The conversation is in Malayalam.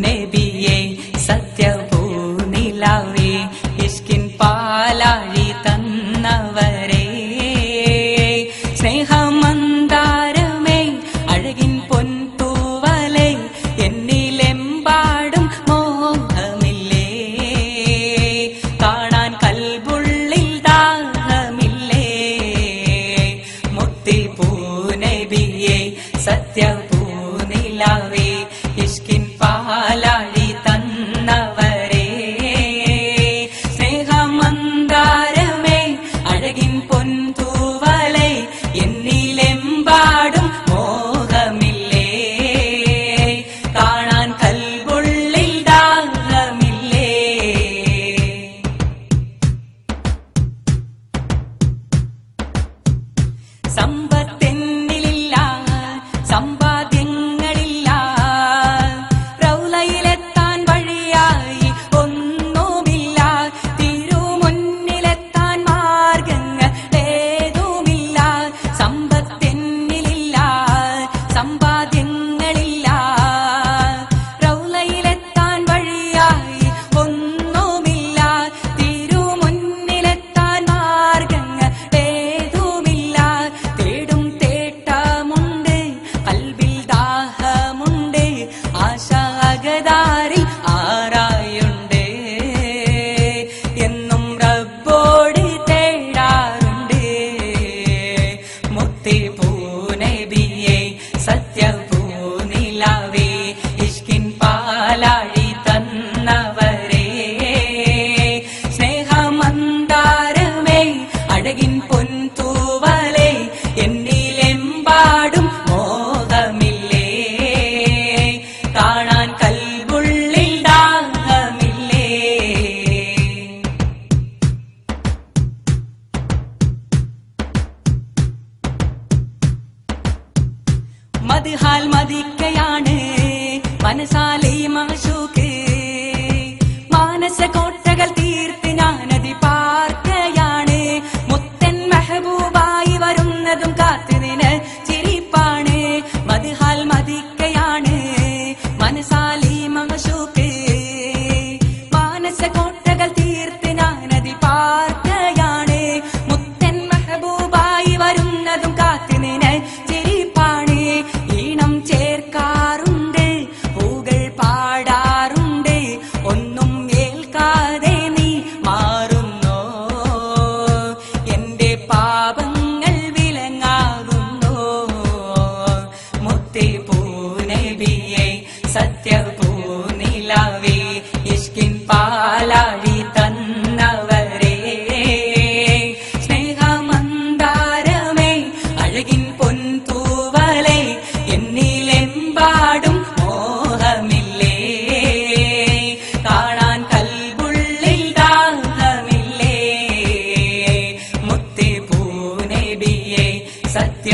നബിയെ സത്യപൂനിലാവേ ഇഷ്കിൻ പാലാഴി തന്നവരേ സ്നേഹമന്ദാരമേ അഴകിൻ പൊൻതൂവലേ എന്നിലെമ്പാടും മോഹമില്ലേ കാണാൻ കൽബുള്ളിൽ ദാഹമില്ലേ മുത്തിപ്പൂ നബിയെ സത്യപൂനിലാവേ ഇഷ്കിൻ പാലാഴി തന്നവരേ സ്നേഹമന്ദാരമേ അഴകിൻ പൊൻതൂവലേ എന്നിലെമ്പാടും മോഹമില്ലേ കാണാൻ കൽബുള്ളിൽ ദാഹമില്ലേ സമ്പത്തെന്നിലില്ല സമ്പാദ്യങ്ങളില്ല റൗളയിലെത്താൻ വഴിയായി ഒന്നുമില്ല തിരുമുന്നിലെത്താൻ മാർഗങ്ങളേതുമില്ല സമ്പത്തെന്നിലില്ല സമ്പാദ്യങ്ങളില്ല റൗളയിലെത്താൻ വഴിയായി ഒന്നുമില്ല തിരുമുന്നിലെത്താൻ മാർഗങ്ങളേതുമില്ല തേടും തേട്ടമുണ്ട് കൽബിൽ ദാഹമുണ്ട് ആശാഗതാരിൽ ആരായുണ്ട് എന്നും റബ്ബോട് തേടാറുണ്ട് മുത്തിപ്പൂ നബിയെ സത്യപൂനിലാവേ ഇഷ്കിൻ പാലാഴി തന്നവരേ സ്നേഹമന്ദാരമേ അഴകിൻ പൊൻതൂവലേ എന്നിലെമ്പാടും മോഹമില്ലേ കാണാൻ കൽബുള്ളിൽ ദാഹമില്ലേ മദ്ഹാൽ മദിക്കയാണ് മനസാലി മാശൂക്ക് മാനസ കോട്ടകൾ തീർത്ത് ഞാനതി പാർക്കയാണ് മുത്തൻ മെഹബൂബായി വരുന്നതും കാത്തുനിന് ചിരിപ്പാണ് മദ്ഹാൽ മദിക്കയാണ് മനസാലി മാശൂക്ക് മാനസ കോട്ടകൾ തീർത്ത് ഞാനതി പാർക്കയാണ് മുത്തൻ മെഹബൂബായി വരുന്നതും കാത്തുനിന് ചിരിപ്പാണ് ഈണം ചേർക്കാറുണ്ട് പൂകൾ പാടാറുണ്ട് ഒന്നും ഏൽക്കാതെ നീ മാറുന്നോ എന്റെ പാപങ്ങൾ വിലങ്ങാകുന്നോ മുത്തിപ്പൂ നബിയെ സത്യപൂനിലാവേ ഇഷ്കിൻ പാലാഴി തന്നവരേ സ്നേഹമന്ദാരമേ അഴകിൻ പൊൻതൂവലേ എന്നിലെമ്പാടും മോഹമില്ലേ കാണാൻ കൽബുള്ളിൽ ദാഹമില്ലേ മുത്തിപ്പൂ നബിയെ സത്യ